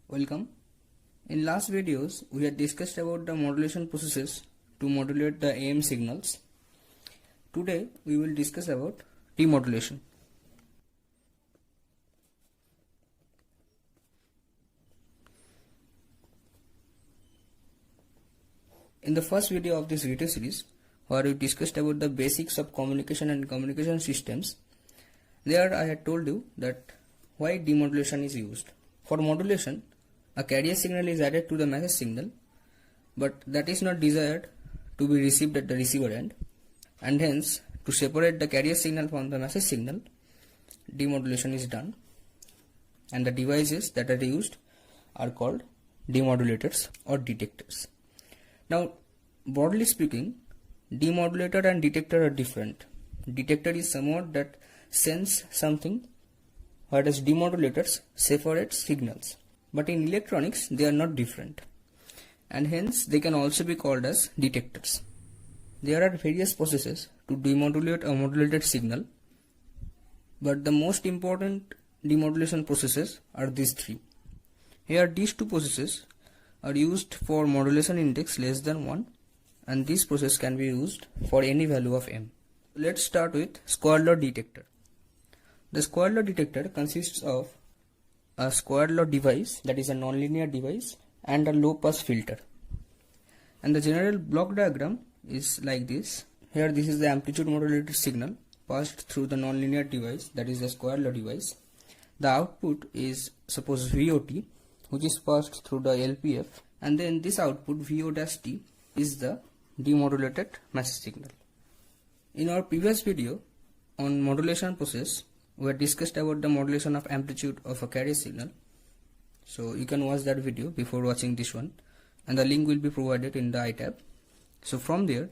Welcome. In last videos, we had discussed about the modulation processes to modulate the AM signals. Today, we will discuss about demodulation. In the first video of this video series, where we discussed about the basics of communication and communication systems, there I had told you that why demodulation is used. For modulation, a carrier signal is added to the message signal, but that is not desired to be received at the receiver end, and hence to separate the carrier signal from the message signal, demodulation is done, and the devices that are used are called demodulators or detectors. Now, broadly speaking, demodulator and detector are different. Detector is somewhat that sense something, whereas demodulators separate signals. But in electronics, they are not different, and hence they can also be called as detectors. There are various processes to demodulate a modulated signal, but the most important demodulation processes are these three. Here, these two processes are used for modulation index less than 1, and this process can be used for any value of m. Let's start with square law detector. The square law detector consists of a square law device, that is a nonlinear device, and a low pass filter. And the general block diagram is like this. Here this is the amplitude modulated signal passed through the nonlinear device, that is the square law device. The output is suppose VOT, which is passed through the LPF, and then this output VO-T is the demodulated message signal. In our previous video on modulation process, we had discussed about the modulation of amplitude of a carrier signal, so you can watch that video before watching this one, and the link will be provided in the I tab. So from there,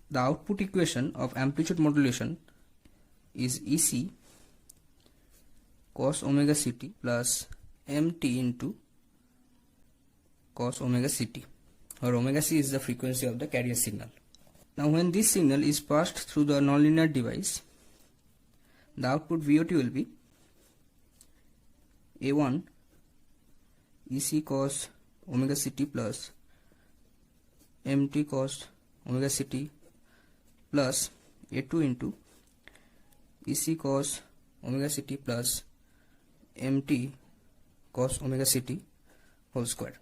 the output equation of amplitude modulation is EC cos omega ct plus mt into cos omega ct, where omega c is the frequency of the carrier signal. Now when this signal is passed through the nonlinear device, the output VOT will be A1 EC cos omega ct plus mt cos omega ct plus A2 into EC cos omega ct plus mt cos omega ct whole square.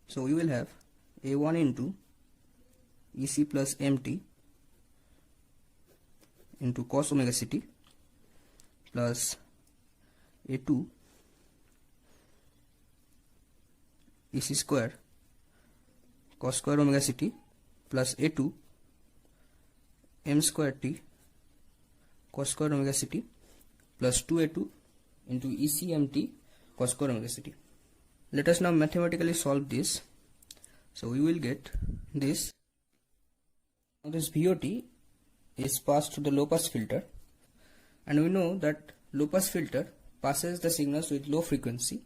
So we will have A1 into EC plus mt into cos omega ct plus A2 EC square cos square omega ct plus A2 m square t cos square omega ct plus 2A2 into ECMT cos square omega ct. Let us now mathematically solve this. So we will get this. Now this VOT is passed to the low pass filter, and we know that low pass filter passes the signals with low frequency,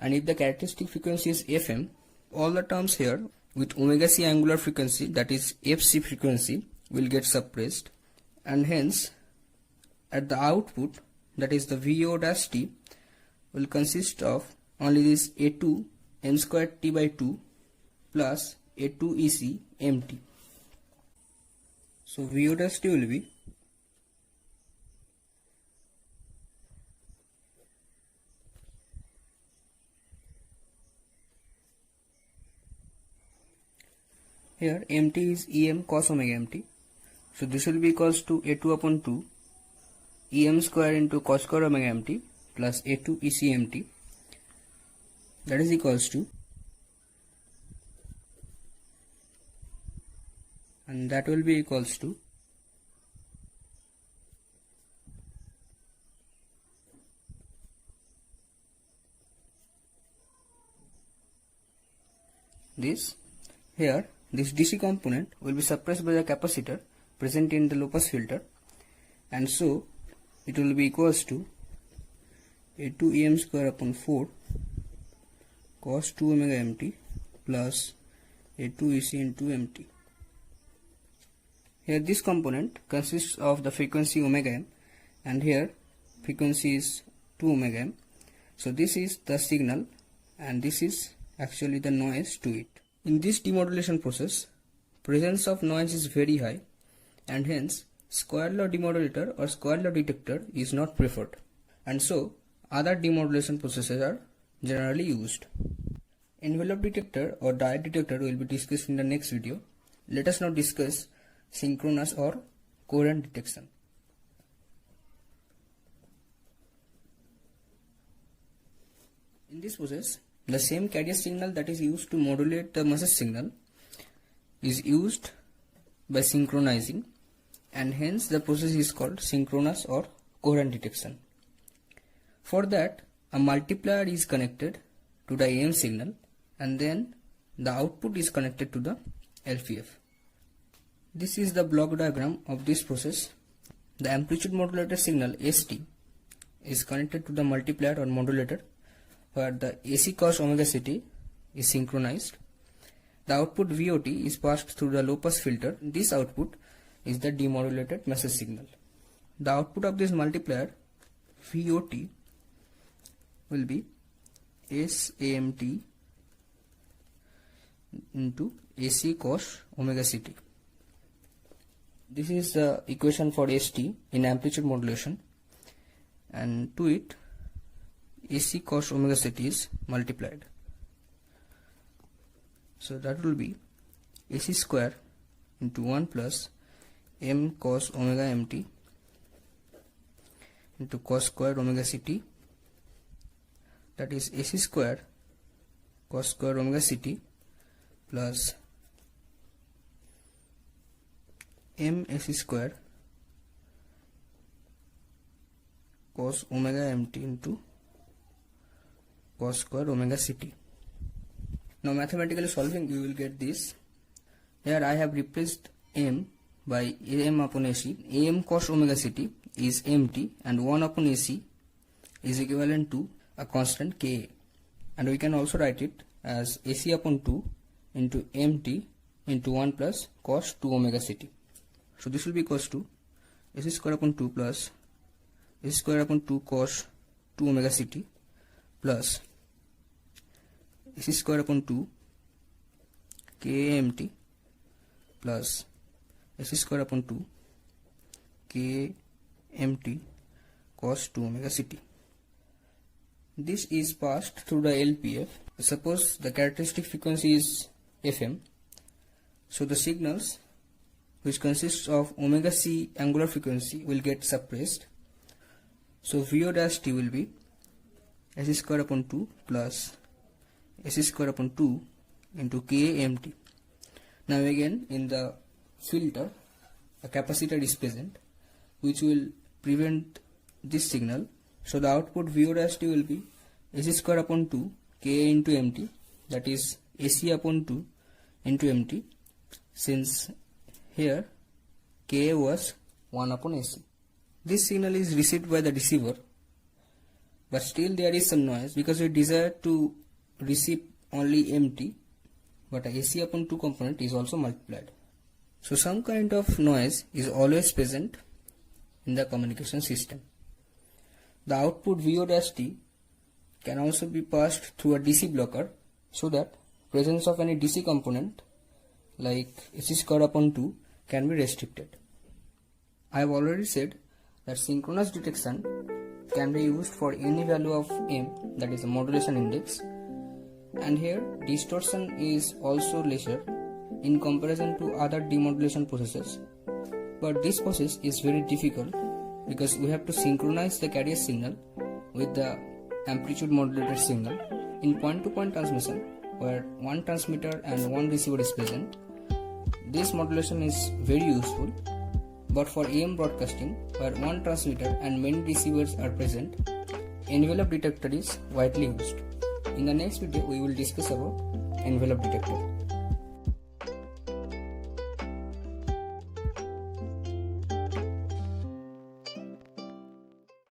and if the characteristic frequency is FM, all the terms here with omega c angular frequency, that is FC frequency, will get suppressed, and hence at the output, that is the VO-T, will consist of only this A2 m square t by 2 plus A2 EC mt. So VO-T will be here mt is Em cos omega mt. So this will be equals to A2 upon 2 Em square into cos square omega mt plus A2 EC mt, that is equals to, and that will be equals to this. Here this DC component will be suppressed by the capacitor present in the low pass filter, and so it will be equals to A2 Em square upon 4 cos 2 omega mt plus A2 EC into mt. Here this component consists of the frequency omega m, and here frequency is 2 omega m. So this is the signal and this is actually the noise to it. In this demodulation process, presence of noise is very high and hence square law demodulator or square law detector is not preferred, and so other demodulation processes are generally used. Envelope detector or diode detector will be discussed in the next video. Let us now discuss synchronous or coherent detection. In this process, the same carrier signal that is used to modulate the message signal is used by synchronizing, and hence the process is called synchronous or coherent detection. For that, a multiplier is connected to the AM signal and then the output is connected to the LPF. This is the block diagram of this process. The amplitude modulator signal ST is connected to the multiplier or modulator, where the AC cos omega ct is synchronized. The output VOT is passed through the low pass filter. This output is the demodulated message signal. The output of this multiplier VOT will be SAMT into AC cos omega ct. This is the equation for ST in amplitude modulation, and to it AC cos omega ct is multiplied. So that will be AC square into 1 plus M cos omega mt into cos square omega ct, that is AC square cos square omega ct plus M AC square cos omega mt into cos square omega ct. Now mathematically solving, you will get this. Here I have replaced M by AM upon AC. AM cos omega ct is mt and 1 upon AC is equivalent to a constant Ka, and we can also write it as AC upon 2 into mt into 1 plus cos 2 omega ct. So this will be equals to AC square upon 2 plus AC square upon 2 cos 2 omega ct plus AC square upon 2 KMT plus AC square upon 2 KMT cos 2 omega ct. This is passed through the LPF. Suppose the characteristic frequency is FM. So the signals which consists of omega c angular frequency will get suppressed. So VO dash T will be AC square upon 2 plus AC square upon 2 into KMT. Now again in the filter a capacitor is present which will prevent this signal. So the output VO dash T will be AC square upon 2 Ka into MT, that is AC upon 2 into MT, since here Ka was 1 upon AC. This signal is received by the receiver, but still there is some noise because we desire to receive only MT, but AC upon 2 component is also multiplied. So some kind of noise is always present in the communication system. The output VO dash T can also be passed through a DC blocker, so that presence of any DC component like AC square upon 2 can be restricted. I have already said that synchronous detection can be used for any value of M, that is the modulation index, and here distortion is also lesser in comparison to other demodulation processes, but this process is very difficult because we have to synchronize the carrier signal with the amplitude modulated signal in point-to-point transmission, where one transmitter and one receiver is present. This modulation is very useful, but for AM broadcasting, where one transmitter and many receivers are present, envelope detector is widely used. In the next video, we will discuss about envelope detector.